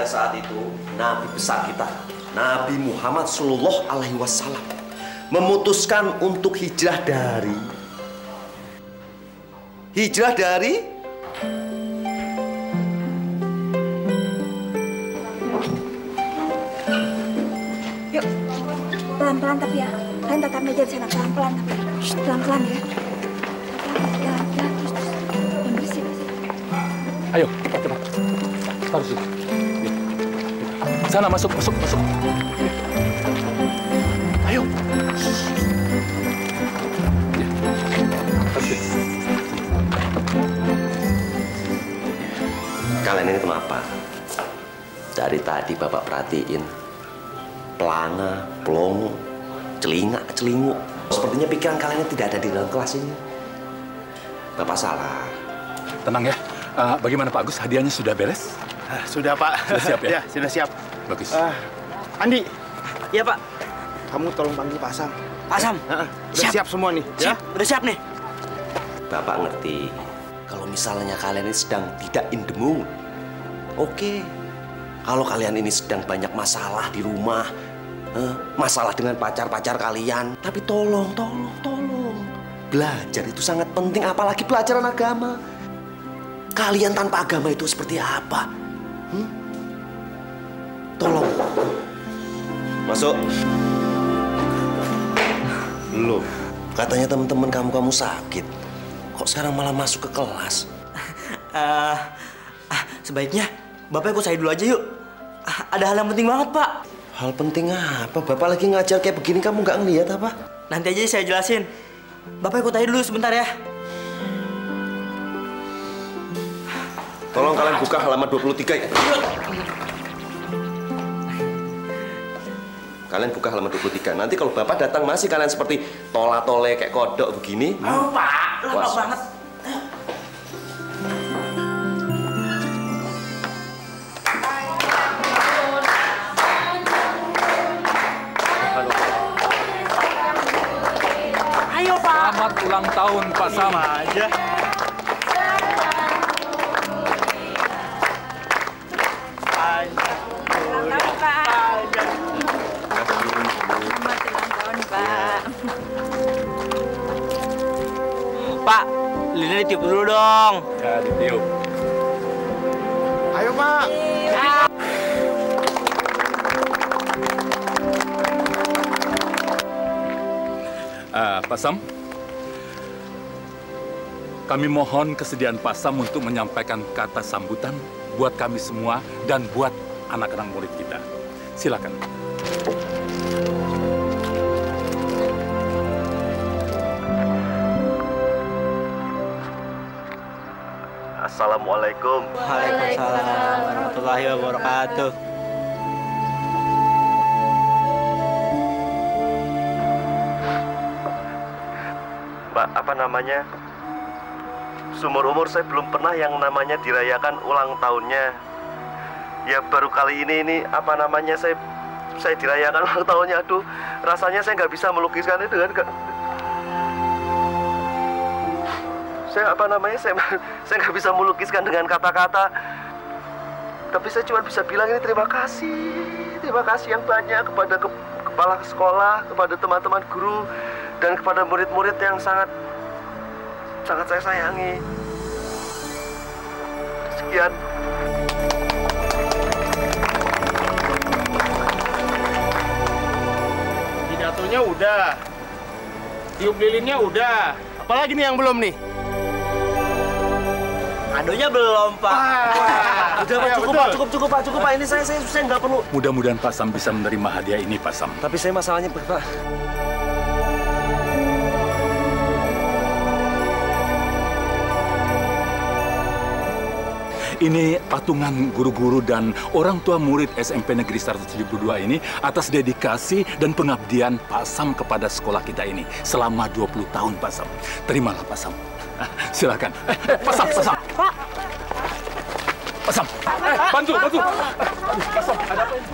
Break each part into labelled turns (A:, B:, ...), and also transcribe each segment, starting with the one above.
A: saat itu Nabi besar kita, Nabi Muhammad Sallallahu Alaihi Wasallam memutuskan untuk hijrah dari
B: Yuk, pelan-pelan tapi ya. Kalian tatap meja di sana pelan-pelan tapi. Pelan-pelan ya. Pelan-pelan terus yang bersih.
C: Ayo, cepat. Taruh sini. Sana masuk. Ayo.
A: Kalian ini kenapa? Dari tadi Bapak perhatiin pelanga, pelongo, celingak-celinguk. Sepertinya pikiran kalian ini tidak ada di dalam kelas ini. Bapak salah.
C: Tenang ya. Bagaimana Pak Agus? Hadiahnya sudah beres?
D: Sudah, Pak.
C: Sudah siap ya?
D: Ya, sudah siap.
C: Bagus.
D: Andi.
E: Iya, Pak.
D: Kamu tolong panggil Pak Sam.
E: Pak Sam.
D: Udah siap semua nih, ya?
E: Udah siap nih.
A: Bapak ngerti kalau misalnya kalian ini sedang tidak in the mood. Oke. Kalau kalian ini sedang banyak masalah di rumah, masalah dengan pacar-pacar kalian, tapi tolong. Belajar itu sangat penting, apalagi pelajaran agama. Kalian tanpa agama itu seperti apa? Tolong. Masuk. Belum. Katanya teman-teman kamu sakit. Kok sekarang malah masuk ke kelas?
E: Sebaiknya Bapak ikut saya dulu aja yuk. Ada hal yang penting banget, Pak.
A: Hal penting apa? Bapak lagi ngajar kayak begini, kamu nggak ngeliat apa?
E: Nanti aja saya jelasin. Bapak ikut aja dulu sebentar ya.
A: Tolong kalian buka halaman 23 ya. Kalian buka halaman 23. Nanti kalau Bapak datang masih kalian seperti tola-tole kayak kodok begini.
E: Oh, Pak. Lama banget. Ayo, Pak.
C: Selamat ulang tahun, Pak Sam.
E: Aja. Pak, lilin ditiup dulu dong.
C: Ya, ditiup.
D: Ayo, Pak.
C: Pak Sam, kami mohon kesediaan Pak Sam untuk menyampaikan kata sambutan buat kami semua dan buat anak-anak murid kita. Silakan.
A: Assalamualaikum.
E: Waalaikumsalam warahmatullahi wabarakatuh.
A: Mbak, apa namanya? Seumur umur saya belum pernah yang namanya dirayakan ulang tahunnya. Ya baru kali ini apa namanya saya dirayakan ulang tahunnya. Aduh, rasanya saya nggak bisa melukiskan itu kan. Saya nggak bisa melukiskan dengan kata-kata. Tapi saya cuma bisa bilang ini terima kasih yang banyak kepada kepala sekolah, kepada teman-teman guru, dan kepada murid-murid yang sangat saya sayangi. Sekian.
D: Pidatonya udah. Tiup lilinnya udah. Apalagi nih yang belum nih?
E: Kadonya belum, Pak.
A: Udah Pak, cukup Pak. Ini saya nggak perlu.
C: Mudah-mudahan Pak Sam bisa menerima hadiah ini, Pak Sam.
A: Tapi saya masalahnya, Pak.
C: Ini patungan guru-guru dan orang tua murid SMP Negeri 172 ini atas dedikasi dan pengabdian Pak Sam kepada sekolah kita ini selama 20 tahun, Pak Sam. Terimalah, Pak Sam. Silakan. Pak Sam. Pak Sam. Bantu. Pak Sam, ada apa ini?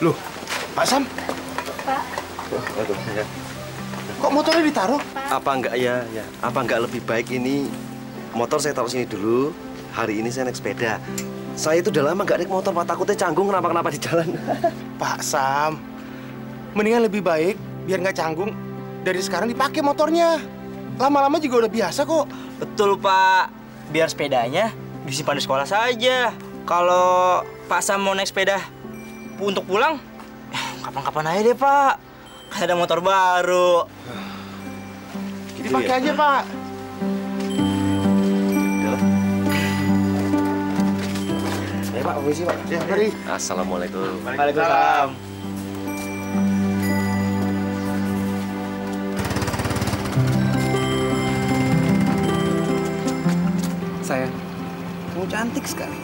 D: Loh, Pak Sam?
B: Pak.
A: Aduh, ya.
D: Kok motornya ditaruh?
A: Apa enggak ya? Apa enggak lebih baik ini motor saya taruh sini dulu. Hari ini saya naik sepeda. Saya itu udah lama nggak naik motor, Pak. Takutnya canggung kenapa di jalan.
D: Pak Sam, mendingan lebih baik biar nggak canggung dari sekarang dipakai motornya. Lama-lama juga udah biasa kok.
E: Betul, Pak. Biar sepedanya disimpan di sekolah saja. Kalau Pak Sam mau naik sepeda untuk pulang, kapan-kapan aja deh, Pak. Kayak ada motor baru.
A: Gitu
D: Dipakai
A: ya?
D: aja, Pak.
A: Udah. Ya, Pak, permisi, Pak.
D: Ya, mari.
A: Assalamualaikum.
E: Waalaikumsalam.
F: Sayang, kamu cantik sekali.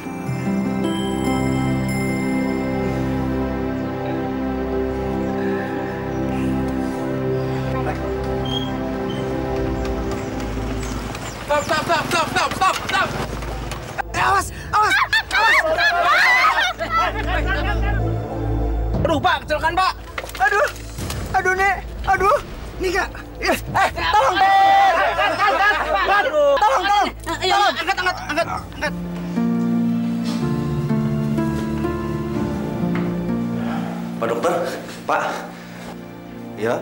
G: Stop!
F: Awas!
G: Aduh, Pak, kecelakaan, Pak.
F: Aduh, Nek! Aduh! Nika! Tolong! Tolong!
G: Ayo, angkat.
A: Pak Dokter, Pak. Ya,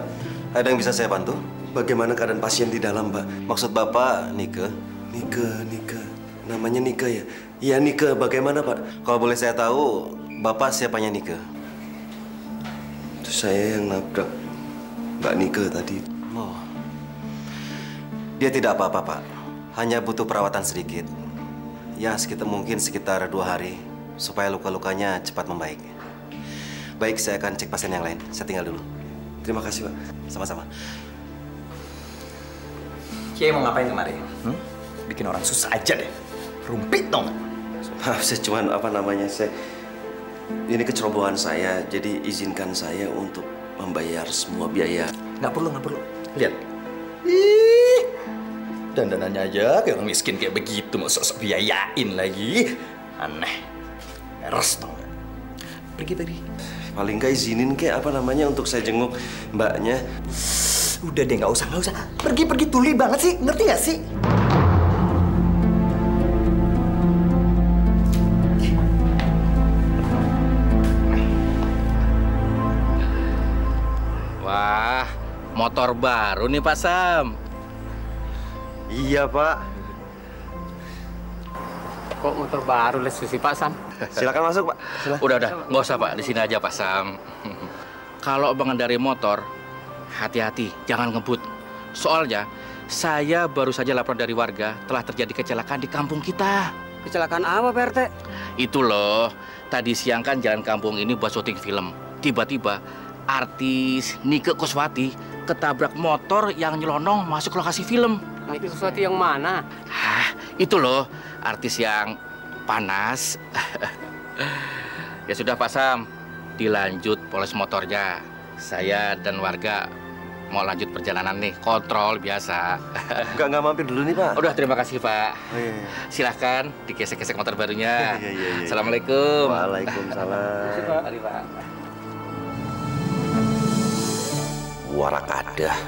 A: ada yang bisa saya bantu? Bagaimana keadaan pasien di dalam, Pak? Maksud Bapak, Nike? Nike. Namanya Nike ya? Iya, Nike. Bagaimana, Pak? Kalau boleh saya tahu, Bapak siapanya Nike? Itu saya yang nabrak Mbak Nike tadi. Oh. Dia tidak apa-apa, Pak. Hanya butuh perawatan sedikit. Ya, sekitar 2 hari. Supaya luka-lukanya cepat membaik. Baik, saya akan cek pasien yang lain. Saya tinggal dulu. Terima kasih, Pak. Sama-sama.
F: Kiai mau ngapain kemarin? Bikin orang susah aja deh. Rumpit dong.
A: Maaf, saya cuman ini kecerobohan saya, jadi izinkan saya untuk membayar semua biaya.
F: Nggak perlu. Lihat. Ih, dandanannya aja kayak orang miskin kayak begitu. Mau sok-sok biayain lagi. Aneh. Eres dong. Pergi.
A: Paling nggak izinin untuk saya jenguk mbaknya.
F: Udah deh, nggak usah. Pergi tuli banget sih, ngerti nggak sih?
G: Wah, motor baru nih, Pak Sam.
A: Iya, Pak.
H: Kok motor baru les sih, Pak Sam?
A: Silakan masuk, Pak. Silakan.
G: Udah, nggak usah, Pak. Di sini aja, Pak Sam. Kalau mengendarai motor, hati-hati, jangan ngebut. Soalnya, saya baru saja lapor dari warga telah terjadi kecelakaan di kampung kita.
H: Kecelakaan apa, Pak RT?
G: Itu loh, tadi siang kan jalan kampung ini buat syuting film. Tiba-tiba, artis Nike Kuswati ketabrak motor yang nyelonong masuk lokasi film.
H: Nike Kuswati yang mana?
G: Itu loh, artis yang panas. Ya sudah, Pak Sam, dilanjut polis motornya. Saya dan warga mau lanjut perjalanan nih, kontrol biasa.
A: Nggak mampir dulu nih, Pak.
G: Udah, terima kasih, Pak.
A: Oh, iya.
G: Silahkan digesek-gesek motor barunya.
A: Iya.
G: Assalamualaikum.
A: Waalaikumsalam.
G: Mari, Pak.
A: Warak ada.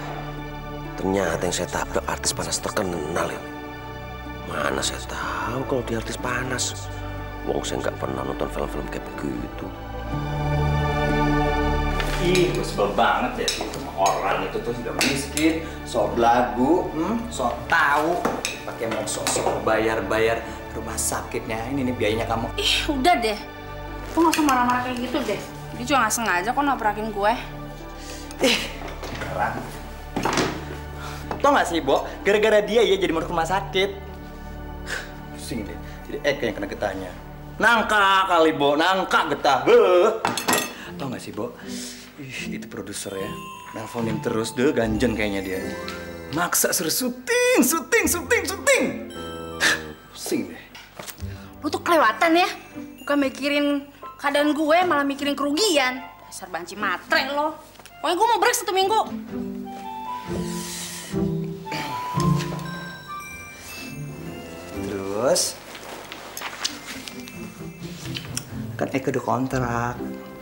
A: Ternyata yang saya tabrak artis panas terkenal ini. Mana saya tahu kalau dia artis panas. Wong saya nggak pernah nonton film-film kayak begitu.
F: Ih, gue sebel banget ya sama orang itu tuh sudah miskin, sok belagu, sok tahu, pakai mau sok bayar rumah sakitnya. Ini nih biayanya kamu.
I: Ih, udah deh. Lu nggak usah marah-marah kayak gitu deh. Dia juga nggak sengaja kok nabrakin gue.
F: Beneran. Tau nggak sih, Bo? Gara-gara dia ya jadi mau ke rumah sakit. Pusing deh. Jadi Eka yang kena getahnya. Nangka kali, Bo. Nangka getah. Tau nggak sih, Bo? Itu produser ya. Nelfonin terus deh, ganjen kayaknya dia. Maksa suruh syuting. Pusing deh.
I: Lu tuh kelewatan ya. Bukan mikirin keadaan gue, malah mikirin kerugian. Dasar banci matre lo. Pokoknya gue mau break 1 minggu.
F: Terus kan Eka udah kontrak.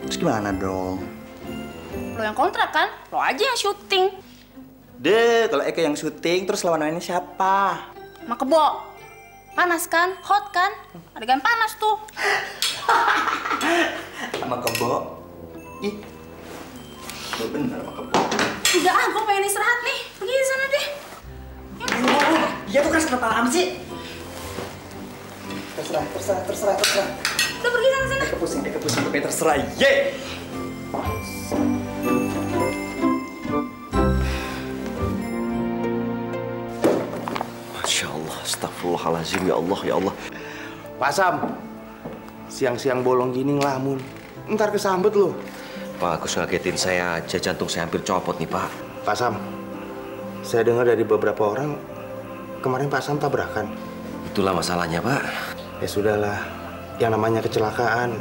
A: Terus gimana dong?
I: Lo yang kontrak kan? Lo aja yang syuting.
F: Deh, kalau Eke yang syuting, terus lawan mainnya siapa?
I: Mak Kebo. Panas kan? Hot kan? Adegan panas tuh.
F: Sama Kebo. Ih, lo bener sama Kebo.
I: Udah ah, gue pengen istirahat nih. Pergi di sana deh.
F: Iya tuh kan kenapa amat sih? Terserah.
I: Udah pergi sana.
F: Eke pusing, pokoknya terserah. Yeay!
A: Masya Allah, astagfirullahaladzim, ya Allah.
D: Pak Sam, siang-siang bolong gini ngelamun. Ntar kesambet loh.
A: Pak Agus ngagetin saya aja, jantung saya hampir copot nih, Pak.
D: Pak Sam, saya dengar dari beberapa orang, kemarin Pak Sam tabrakan.
A: Itulah masalahnya, Pak.
D: Ya sudahlah, yang namanya kecelakaan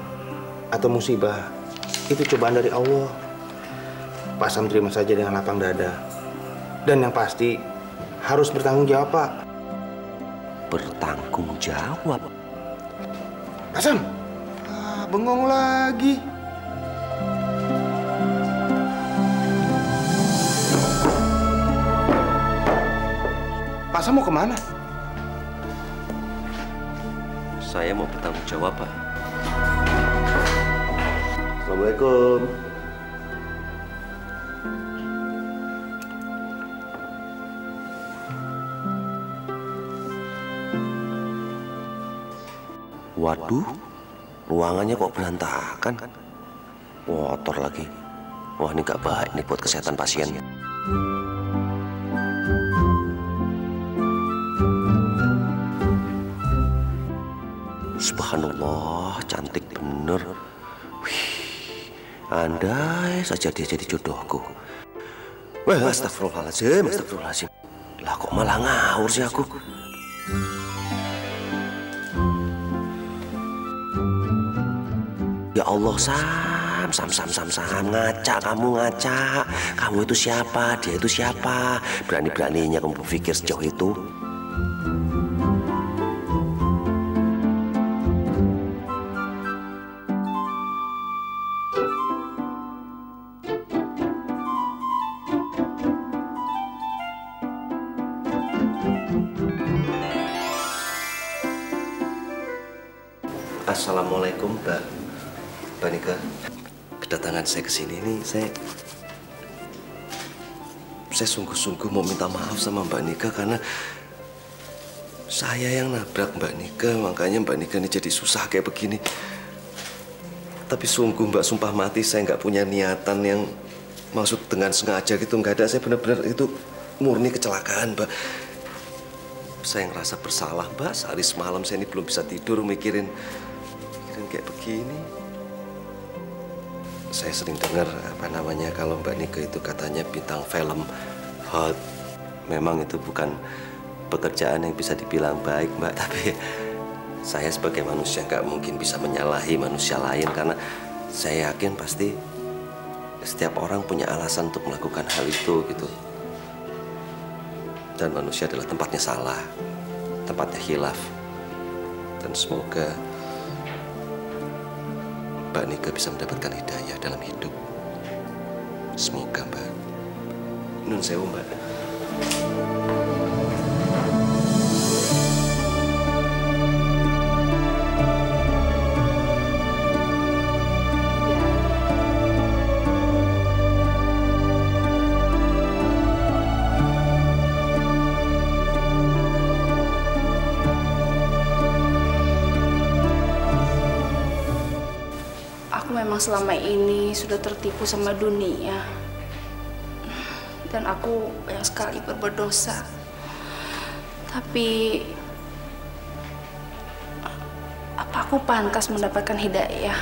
D: atau musibah, itu cobaan dari Allah. Pak Sam terima saja dengan lapang dada. Dan yang pasti, harus bertanggung jawab, Pak.
A: Bertanggung jawab?
D: Pak Sam, bengong lagi. Pak Sam mau kemana?
A: Saya mau bertanggung jawab, Pak. Assalamualaikum. Waduh, ruangannya kok berantakan. Kotor lagi. Wah, ini nggak baik nih buat kesehatan pasien. Subhanallah, cantik bener. Wih, andai saja dia jadi jodohku. Wah, astagfirullahaladzim. Lah kok malah ngawur sih aku? Ya Allah, Sam, ngaca kamu. Kamu itu siapa? Dia itu siapa? Berani-beraninya kamu berpikir sejauh itu? Assalamualaikum, Mbak Nika. Kedatangan saya ke sini nih, saya sungguh-sungguh mau minta maaf sama Mbak Nika karena saya yang nabrak Mbak Nika, makanya Mbak Nika ini jadi susah kayak begini. Tapi sungguh Mbak, sumpah mati saya nggak punya niatan yang maksud dengan sengaja gitu, nggak ada. Saya benar-benar itu murni kecelakaan, Mbak. Saya ngerasa bersalah, Mbak. Sehari semalam saya ini belum bisa tidur mikirin kayak begini. Saya sering dengar kalau Mbak Nika itu katanya bintang film hot. Memang itu bukan pekerjaan yang bisa dibilang baik, Mbak. Tapi saya sebagai manusia nggak mungkin bisa menyalahi manusia lain karena saya yakin pasti setiap orang punya alasan untuk melakukan hal itu gitu. Dan manusia adalah tempatnya salah, tempatnya khilaf. Dan semoga Mbak Nika bisa mendapatkan hidayah dalam hidup. Semoga, Mbak. Nun sewu, Mbak.
I: Memang selama ini sudah tertipu sama dunia. Dan aku banyak sekali berbuat dosa. Tapi apa aku pantas mendapatkan hidayah?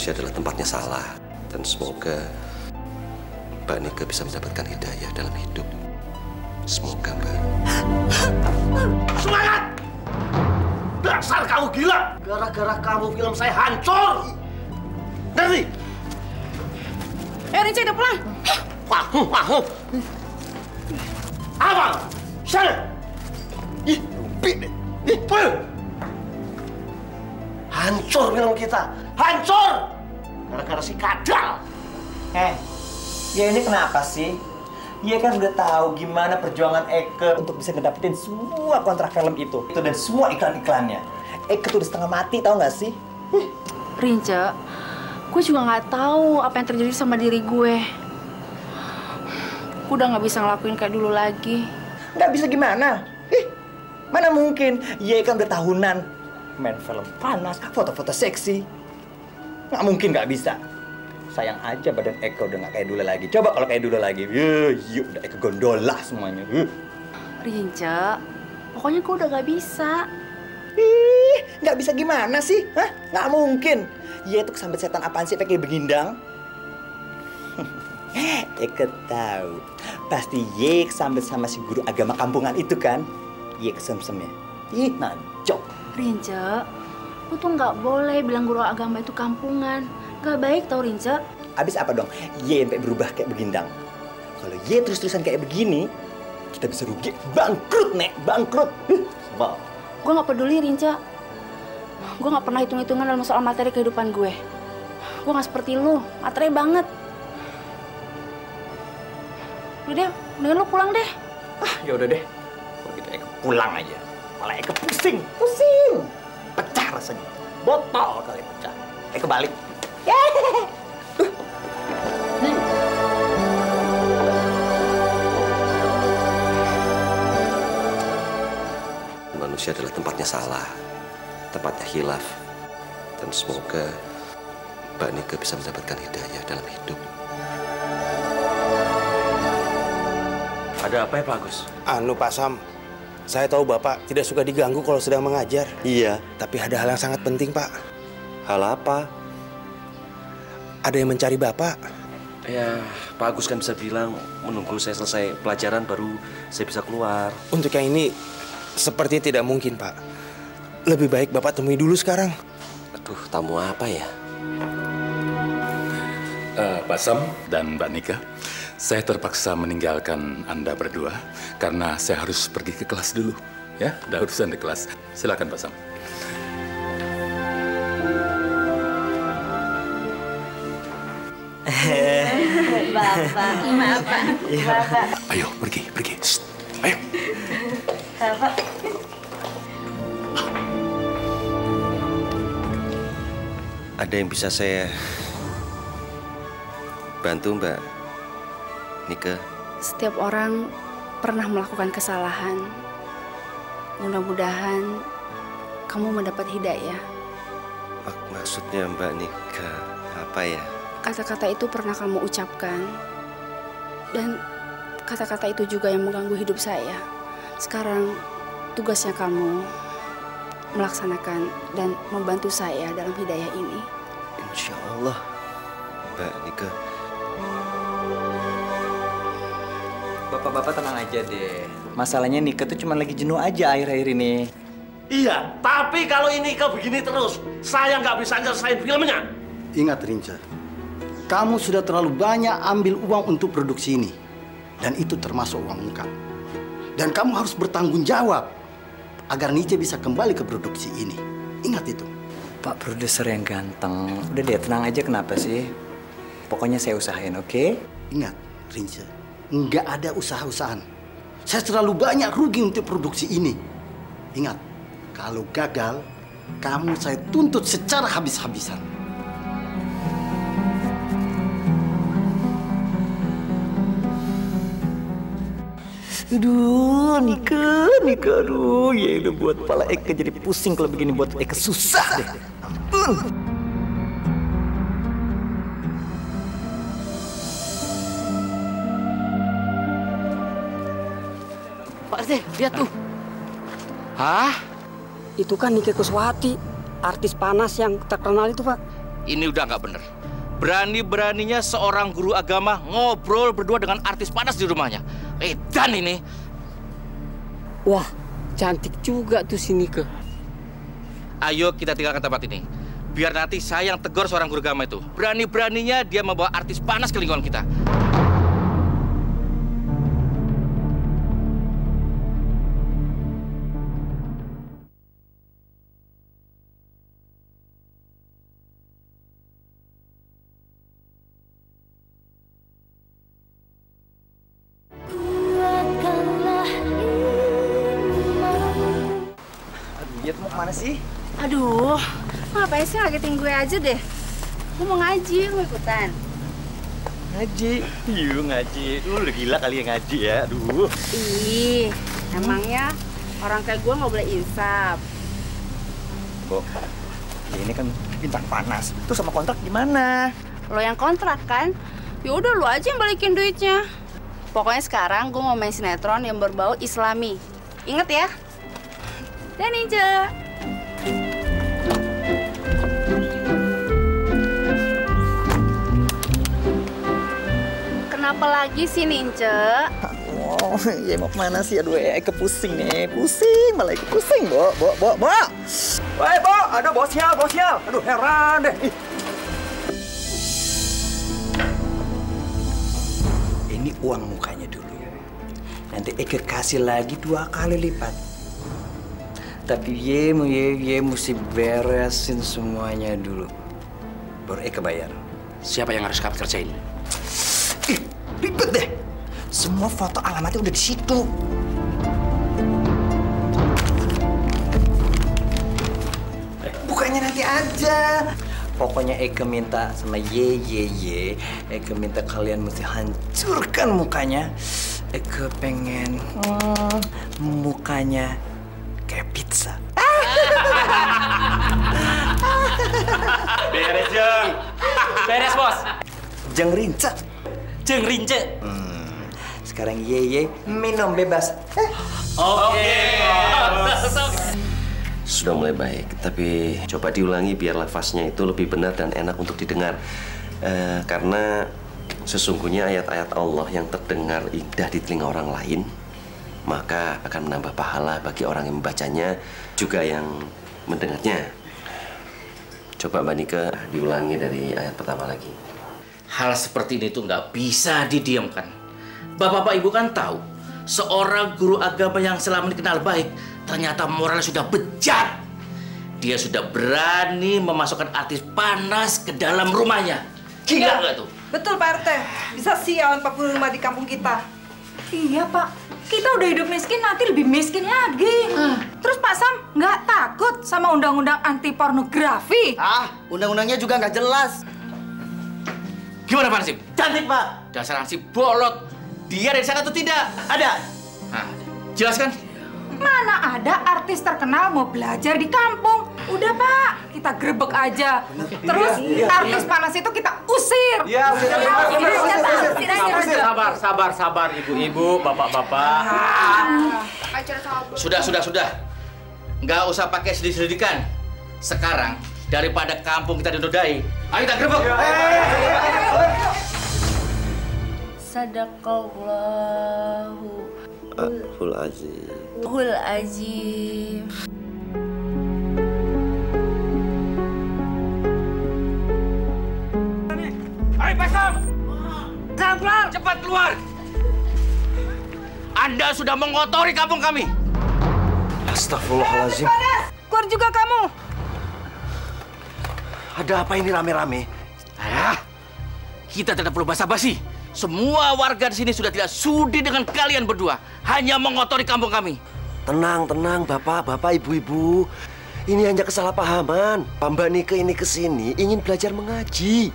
A: manusia adalah tempatnya salah. Dan semoga Mbak Nike bisa mendapatkan hidayah dalam hidup. Semoga, Mbak.
J: Semangat! Dasar kamu gila! Gara-gara kamu film saya hancur! Ngerti?
I: Rinca udah pulang.
J: Pahu. Apa? Sana! Ih, rumpi deh. Ih, hancur film kita! Hancur! Gara-gara si Kadal!
E: Ya ini kenapa sih? Dia kan udah tahu gimana perjuangan Eke untuk bisa ngedapetin semua kontrak film itu dan semua iklan-iklannya. Eke tuh udah setengah mati, tahu nggak sih?
I: Rinca, gue juga nggak tahu apa yang terjadi sama diri gue. Gue udah nggak bisa ngelakuin kayak dulu lagi.
E: Nggak bisa gimana? Mana mungkin? Dia kan udah tahunan main film panas, foto-foto seksi. Nggak mungkin nggak bisa. Sayang aja badan Eke udah nggak kayak dulu lagi. Coba kalau kayak dulu lagi, yuk udah Eke gondola semuanya.
I: Rinca, pokoknya gue udah nggak bisa.
E: Nggak bisa gimana sih? Hah? Nggak mungkin. Dia itu kesambet setan apaan sih pakai begindang? Eke tahu. Pasti Ye kesambet sama si guru agama kampungan itu kan? Ye kesem-sem ya. Ih, nancok.
I: Rinca, lu tuh nggak boleh bilang guru agama itu kampungan. Nggak baik tau, Rinca.
E: Abis apa dong? Ye sampai berubah kayak begindang. Kalau Ye terus-terusan kayak begini, kita bisa rugi. Bangkrut, Nek. Bangkrut. Sebal.
I: Gue nggak peduli, Rinca. Gue nggak pernah hitung-hitungan dalam soal materi kehidupan gue. Gue nggak seperti lu, materi banget. Udah deh, mendingan lu pulang deh.
E: Ya udah deh. Kalau gitu Eke pulang aja. Malah Eke pusing. Pecah rasanya. Botol kali pecah. Eke balik.
A: Manusia adalah tempatnya salah, tempatnya khilaf. Dan semoga Mbak Nike bisa mendapatkan hidayah dalam hidup.
J: Ada apa ya, Pak Agus?
D: Pak Sam, saya tahu Bapak tidak suka diganggu kalau sedang mengajar.
A: Iya.
D: Tapi ada hal yang sangat penting, Pak.
A: Hal apa?
D: Ada yang mencari Bapak.
A: Ya, Pak Agus kan bisa bilang menunggu saya selesai pelajaran baru saya bisa keluar.
D: Untuk yang ini, sepertinya tidak mungkin, Pak. Lebih baik Bapak temui dulu sekarang.
A: Aduh, tamu apa ya?
C: Pak Sam dan Mbak Nika, saya terpaksa meninggalkan Anda berdua karena saya harus pergi ke kelas dulu. Ya, ada urusan di kelas. Silakan Pak Sam.
I: Bapak.
C: Ayo, pergi. Shh. Ayo.
I: Bapak.
A: Ada yang bisa saya bantu, Mbak Nike?
I: Setiap orang pernah melakukan kesalahan. Mudah-mudahan kamu mendapat hidayah.
A: Maksudnya Mbak Nike apa ya?
I: Kata-kata itu pernah kamu ucapkan. Dan kata-kata itu juga yang mengganggu hidup saya. Sekarang tugasnya kamu melaksanakan dan membantu saya dalam hidayah ini.
A: Insya Allah, Mbak Nike.
E: Bapak-bapak tenang aja deh. Masalahnya Nike tuh cuma lagi jenuh aja akhir-akhir ini.
J: Iya, tapi kalau ini kau begini terus, saya nggak bisa nyelesain filmnya.
K: Ingat, Rinca. Kamu sudah terlalu banyak ambil uang untuk produksi ini. Dan itu termasuk uang engkau. Dan kamu harus bertanggung jawab agar Nice bisa kembali ke produksi ini. Ingat itu.
E: Pak produser yang ganteng. Udah deh, tenang aja kenapa sih? Pokoknya saya usahain, oke?
K: Ingat, Rinca. Nggak ada usaha-usahaan. Saya terlalu banyak rugi untuk produksi ini. Ingat, kalau gagal, kamu saya tuntut secara habis-habisan.
E: Aduh, Nike, aduh, ya udah buat kepala Eke jadi pusing kalau begini, buat Eke susah deh. Ampun.
H: Pak RT, lihat tuh.
G: Hah?
H: Itu kan Nike Kuswati, artis panas yang terkenal itu, Pak.
G: Ini udah nggak bener. Berani-beraninya seorang guru agama ngobrol berdua dengan artis panas di rumahnya. Dan ini.
H: Wah, cantik juga tuh si Nike.
G: Ayo kita tinggalkan tempat ini. Biar nanti saya yang tegur seorang guru agama itu. Berani-beraninya dia membawa artis panas ke lingkungan kita.
E: Mau kemana sih?
I: Aduh, ngapain sih ngagetin gue aja deh? Gue mau ngaji, mau ikutan.
E: Ngaji? Iya ngaji. Lu udah gila kali ya ngaji ya, aduh.
I: Ih, emangnya orang kayak gue nggak boleh insaf?
E: Bo, ya ini kan bintang panas. Itu sama kontrak gimana?
I: Lo yang kontrak kan? Ya udah lo aja yang balikin duitnya. Pokoknya sekarang gue mau main sinetron yang berbau Islami. Ingat ya? Dan Ninja. Kenapa lagi sih Ninja?
E: Oh, ya mau kemana sih? Aduh, Eke pusing nih. Pusing, malah Eke pusing, Bo. Woi, Bo, ada bosnya. Aduh, heran deh. Ini uang mukanya dulu. Nanti Eke kasih lagi 2 kali lipat. Tapi ye mesti beresin semuanya dulu. Baru Eke bayar.
G: Siapa yang harus kami kerjain?
E: Ih, ribet deh. Semua foto alamatnya udah di situ. Bukannya nanti aja. Pokoknya Eke minta sama ye. Eke minta kalian mesti hancurkan mukanya. Eke pengen mukanya kayak pizza.
F: Beres, Jeng.
E: Beres, Bos. Jeng rince. Sekarang ye minum bebas.
F: Oke.
A: Sudah mulai baik, tapi coba diulangi biar lafaznya itu lebih benar dan enak untuk didengar. Karena sesungguhnya ayat-ayat Allah yang terdengar indah di telinga orang lain, maka akan menambah pahala bagi orang yang membacanya, juga yang mendengarnya. Coba Mbak Nike diulangi dari ayat pertama lagi.
G: Hal seperti ini tuh nggak bisa didiamkan. Bapak-bapak Ibu kan tahu, seorang guru agama yang selama ini kenal baik, ternyata moralnya sudah bejat. Dia sudah berani memasukkan artis panas ke dalam rumahnya. Gila nggak tuh?
B: Betul Pak RT, bisa sial 40 rumah di kampung kita. Iya Pak, kita udah hidup miskin, nanti lebih miskin lagi. Terus Pak Sam nggak takut sama undang-undang anti pornografi?
K: Undang-undangnya juga nggak jelas.
G: Gimana Pak Nasib?
E: Cantik, Pak.
G: Dasar Nasib bolot. Dia dari sana atau tidak?
E: Ada.
G: Nah, jelaskan.
B: Mana ada artis terkenal mau belajar di kampung? Udah Pak, kita grebek aja. Terus artis panas itu kita usir.
F: Iya,
J: Sabar, ibu-ibu, bapak-bapak.
G: Sudah. Nggak usah pakai sedih-sedikan. Sekarang, daripada kampung kita dinodai, ayo kita grebek.
A: Sadaqallahu
I: azim.
G: Ayo Pasam! Pelan-pelan! Cepat keluar! Anda sudah mengotori kampung kami.
J: Astagfirullahaladzim.
B: Keluar juga kamu.
J: Ada apa ini rame-rame?
G: Kita tidak perlu basa-basi. Semua warga di sini sudah tidak sudi dengan kalian berdua. Hanya mengotori kampung kami.
A: Tenang, bapak, ibu-ibu. Ini hanya kesalahpahaman. Mbak Nike ini kesini ingin belajar mengaji.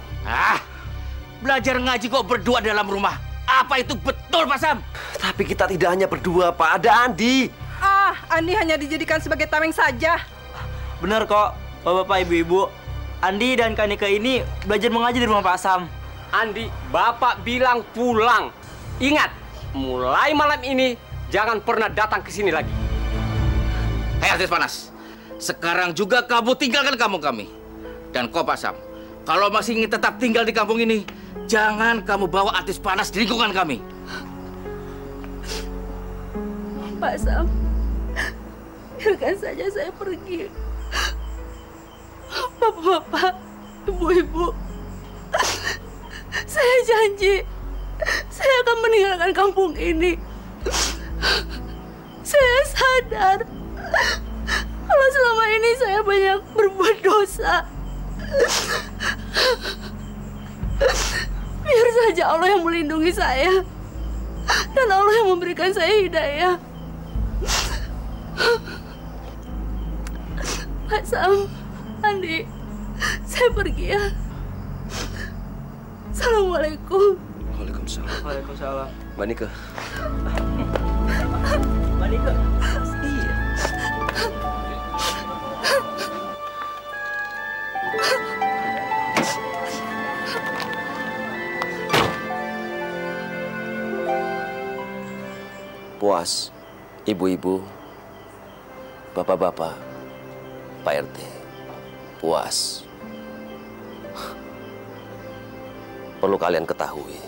G: Belajar ngaji kok berdua dalam rumah. Apa itu betul, Pak Sam?
A: Tapi kita tidak hanya berdua, Pak. Ada Andi.
B: Andi hanya dijadikan sebagai tameng saja.
E: Benar kok, bapak-bapak, ibu-ibu. Andi dan Kak Nike ini belajar mengaji di rumah Pak Sam.
J: Andi, Bapak bilang pulang. Ingat, mulai malam ini jangan pernah datang ke sini lagi.
G: Hei artis panas, sekarang juga kamu tinggalkan kampung kami. Dan kau Pak Sam, kalau masih ingin tetap tinggal di kampung ini, jangan kamu bawa artis panas di lingkungan kami.
I: Pak Sam, biarkan saja saya pergi. Bapak-bapak, ibu-ibu, saya janji saya akan meninggalkan kampung ini. Saya sadar kalau selama ini saya banyak berbuat dosa. Biar saja Allah yang melindungi saya dan Allah yang memberikan saya hidayah. Pak Sam, Andi, saya pergi ya. Assalamualaikum.
A: Waalaikumsalam.
E: Waalaikumsalam.
A: Mbak Nike.
E: Mbak Nike. Iya.
A: Puas, ibu-ibu, bapak-bapak, Pak RT, puas. Perlu kalian ketahui,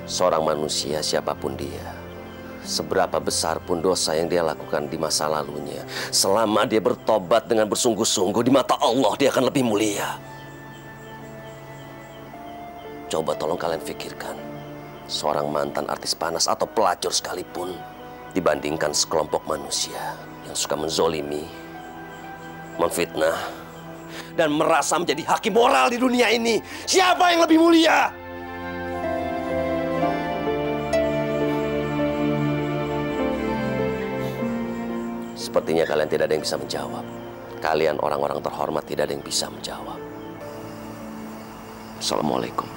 A: seorang manusia siapapun dia, seberapa besar pun dosa yang dia lakukan di masa lalunya, selama dia bertobat dengan bersungguh-sungguh, di mata Allah dia akan lebih mulia. Coba tolong kalian pikirkan, seorang mantan artis panas atau pelacur sekalipun dibandingkan sekelompok manusia yang suka menzolimi, memfitnah, dan merasa menjadi hakim moral di dunia ini. Siapa yang lebih mulia? Sepertinya kalian tidak ada yang bisa menjawab. Kalian orang-orang terhormat tidak ada yang bisa menjawab. Assalamualaikum.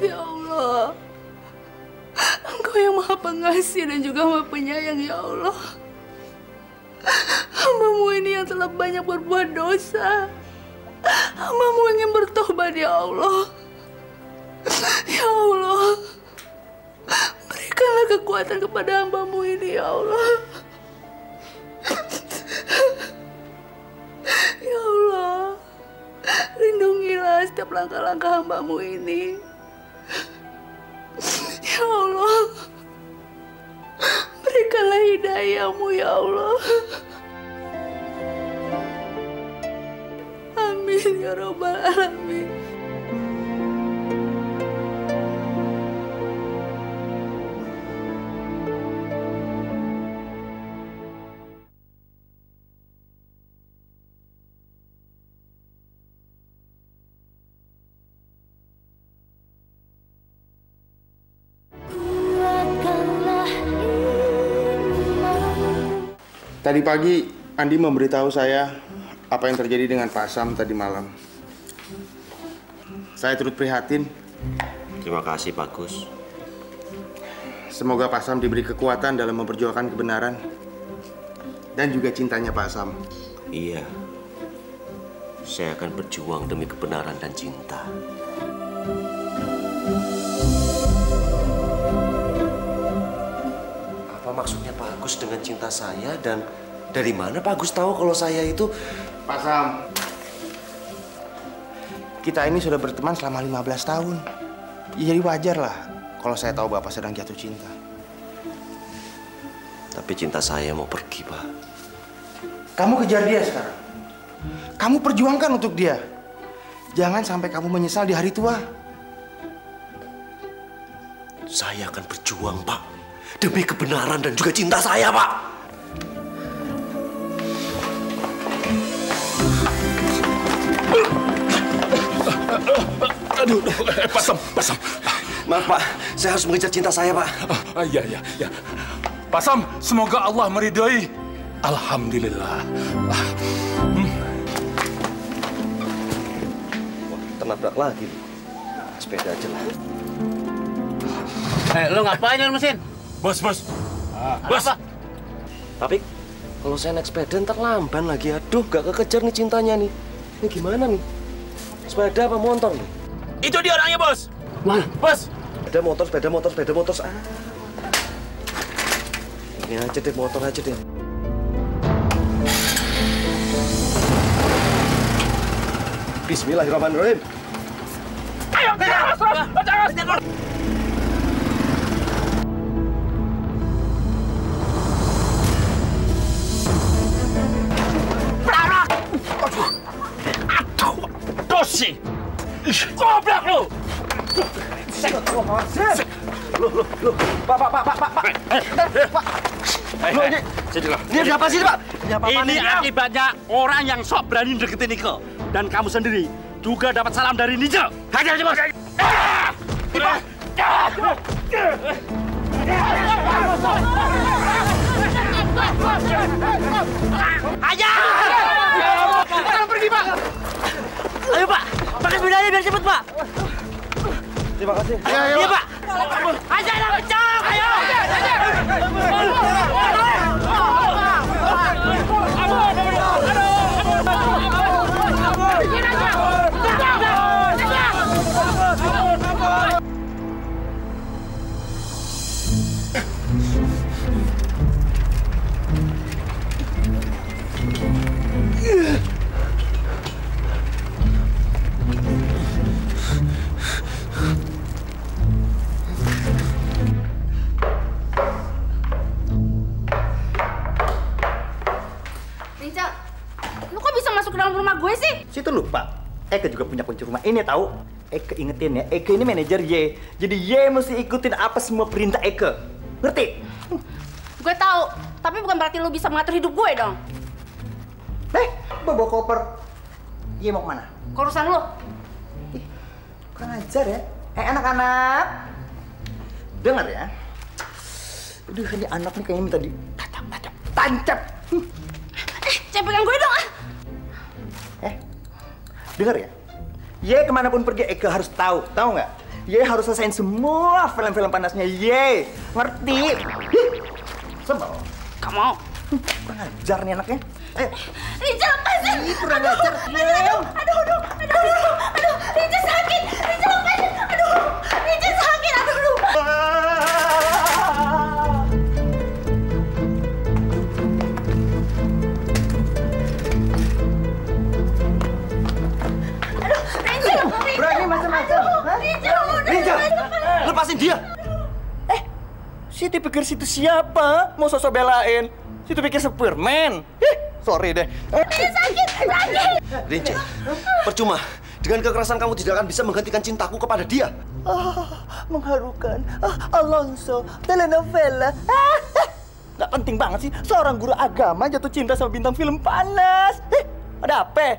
I: Ya Allah, Engkau yang Maha Pengasih dan juga Maha Penyayang, ya Allah. Hamba-Mu ini yang telah banyak berbuat dosa. Hamba-Mu ingin bertobat, ya Allah. Ya Allah, berikanlah kekuatan kepada hamba-Mu ini, ya Allah. Ya Allah, lindungilah setiap langkah-langkah hamba-Mu ini. Ya Allah, berikanlah hidayah-Mu, ya Allah. Amin ya Rabbal Alamin.
D: Tadi pagi Andi memberitahu saya apa yang terjadi dengan Pak Sam tadi malam. Saya turut prihatin.
A: Terima kasih, Pak Gus.
D: Semoga Pak Sam diberi kekuatan dalam memperjuangkan kebenaran dan juga cintanya Pak Sam.
A: Iya, saya akan berjuang demi kebenaran dan cinta. Apa maksudnya Pak Gus dengan cinta saya, dan dari mana Pak Gus tahu kalau saya itu...
D: Pak Sam, kita ini sudah berteman selama 15 tahun. Ya, jadi wajar lah kalau saya tahu Bapak sedang jatuh cinta.
A: Tapi cinta saya mau pergi, Pak.
D: Kamu kejar dia sekarang. Kamu perjuangkan untuk dia. Jangan sampai kamu menyesal di hari tua.
A: Saya akan berjuang, Pak. Demi kebenaran dan juga cinta saya, Pak.
C: Aduh, Pak Sam.
A: Maaf, Pak. Saya harus mengejar cinta saya, Pak.
C: Iya. Pak Sam, semoga Allah meridhoi. Alhamdulillah.
A: Nabrak lagi. Sepeda aja lah.
G: Lu ngapain di mesin?
C: Bos. Bos.
G: Apa?
A: Tapi kalau saya naik sepeda ntar lamban lagi. Aduh, gak kekejar nih cintanya nih. Ini gimana nih? Sepeda apa motor nih?
G: Itu dia orangnya, Bos.
C: Mana?
J: Bos.
A: Sepeda motor. Ini aja deh, motor aja deh. Bismillahirrahmanirrahim.
J: Ayo, terus. Aduh, dosi. Goblok lu.
A: Loh, Pak. Ini apa sih, Pak?
J: Ini akibatnya orang yang sok berani deketin Nike. Dan kamu sendiri juga dapat salam dari Ninja. Hajar aja, Bos.
E: Ajar! Sekarang pergi, Pak. Ayo, Pak. Pakai sepedanya biar cepet, Pak.
A: Terima kasih.
E: Iya, Pak. Ajar, kencang. Ayo.
I: Rinca, lu kok bisa masuk ke dalam rumah gue sih?
F: Situ lupa. Eke juga punya kunci rumah ini tahu. Eke ingetin ya, Eke ini manajer Y. Jadi Y mesti ikutin apa semua perintah Eke. Ngerti?
I: Gue tahu, tapi bukan berarti lu bisa mengatur hidup gue dong.
F: Bawa koper. Y mau kemana?
I: Ke urusan lu.
F: Kurang ajar ya. Anak-anak. Dengar ya. Aduh, ini anak nih kayaknya minta tancap.
I: Jangan pegang gue dong, ah.
F: Dengar ya. Y kemanapun pergi, Eke harus tahu. Tahu nggak? Y harus selesaiin semua film-film panasnya Y. Ngerti? Sebel.
I: Gak mau.
F: Kurang ajar nih anaknya.
I: Rinca, lepasin.
F: Kurang ajar.
I: Aduh. Rinca sakit. Rinca, lepasin. Aduh. Rinca sakit. Aduh.
F: Berani macam-macam. Rinca, lepasin dia. Situ pikir situ siapa? Mau sosok belain? Situ pikir Superman. Sorry deh.
I: Sakit.
A: Rinca, percuma. Dengan kekerasan kamu tidak akan bisa menggantikan cintaku kepada dia.
F: Mengharukan. Alonso, telenovela. Gak penting banget sih. Seorang guru agama jatuh cinta sama bintang film panas. Ada apa?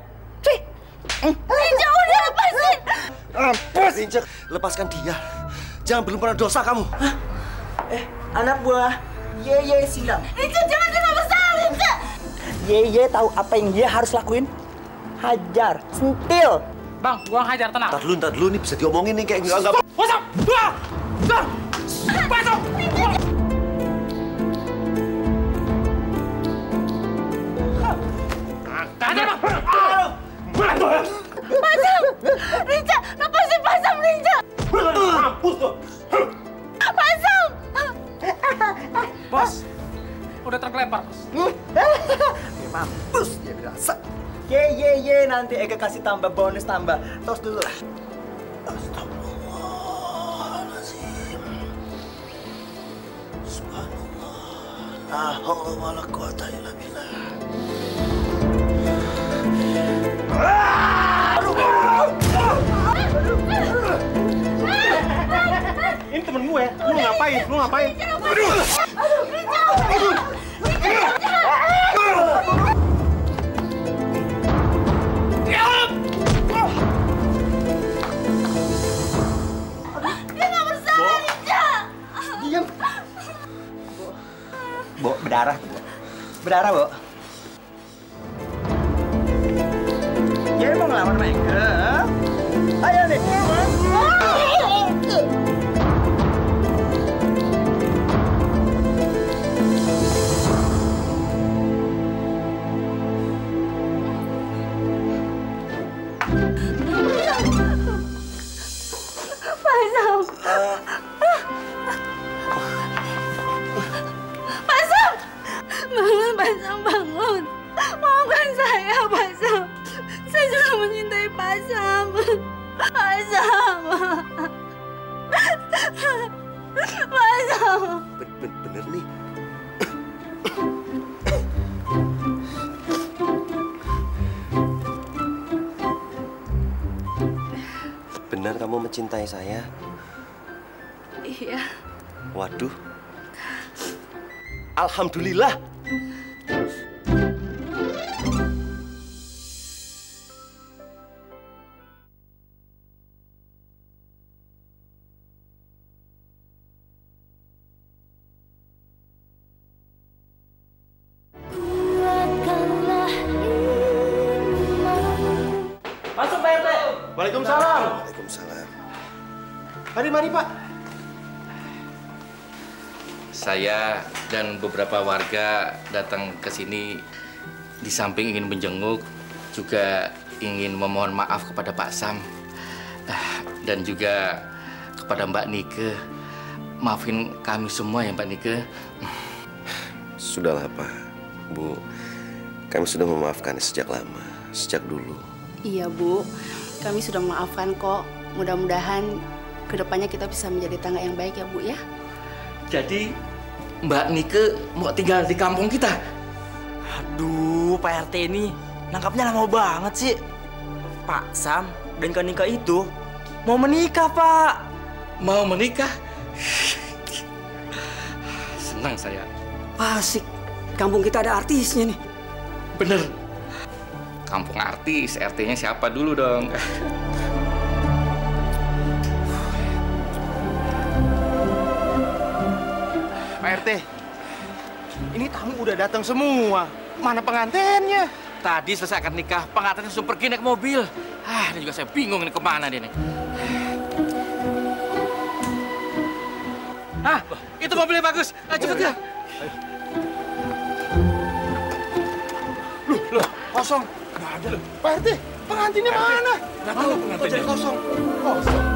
I: Rinca, udah lepasin.
A: Rinca, lepaskan dia. Jangan belum pernah dosa kamu.
F: Anak buah. Ye silam.
I: Rinca, jangan kena besar, Rinca.
F: Ye tahu apa yang dia harus lakuin? Hajar, sentil.
J: Bang, gua hajar, tenang.
A: Ntar dulu nih bisa diomongin nih kayak enggak.
J: Wasap! Pasok! Hajar, Bang!
I: Pasam! Rinca, lepasin Pasam, Rinca!
A: Mampus lo!
I: Pasam!
J: Bos, udah terkelempar, Bos.
F: Mampus dia berasa. Ye, nanti Eka kasih tambah bonus tambah. Tos dulu. Astagfirullahaladzim. Subhanallah. La haula wala quwata illa billah.
J: Ini temen gue, lu ngapain?
I: Dia nggak bersalah, Rinca!
F: Diam. Bo, berdarah tuh, Bo. Berdarah, Bo. Dia mau ngelawan mereka. Ayo nih.
I: Pasam! Sam. Pak Sam. Pak Sam.
A: Bener nih. Benar kamu mencintai saya?
I: Iya.
A: Waduh. Alhamdulillah.
E: Masuk Pak RT.
D: Waalaikumsalam.
A: Waalaikumsalam.
D: Mari Pak.
G: Saya dan beberapa warga datang ke sini di samping ingin menjenguk, juga ingin memohon maaf kepada Pak Sam dan juga kepada Mbak Nike. Maafin kami semua ya Mbak Nike.
A: Sudahlah Pak, Bu. Kami sudah memaafkan sejak lama, sejak dulu.
I: Iya, Bu. Kami sudah memaafkan kok. Mudah-mudahan kedepannya kita bisa menjadi tangga yang baik ya, Bu ya.
G: Jadi Mbak Nike mau tinggal di kampung kita?
E: Aduh, Pak RT ini nangkapnya lama banget sih. Pak Sam dan Kak Nika itu mau menikah, Pak.
G: Mau menikah? Senang saya.
H: Asik. Kampung kita ada artisnya nih.
G: Bener. Kampung artis, RT-nya siapa dulu dong?
D: Pak RT, ini tamu udah datang semua. Mana pengantinnya?
G: Tadi selesai akad nikah, pengantinnya sudah pergi naik mobil. Ini juga saya bingung ini kemana dia nih. Itu mobilnya bagus. Cepet ya.
D: Loh, kosong. Nggak ada. Pak RT, pengantinnya mana?
C: Nggak tahu pengantinnya.
D: Kosong. Kosong.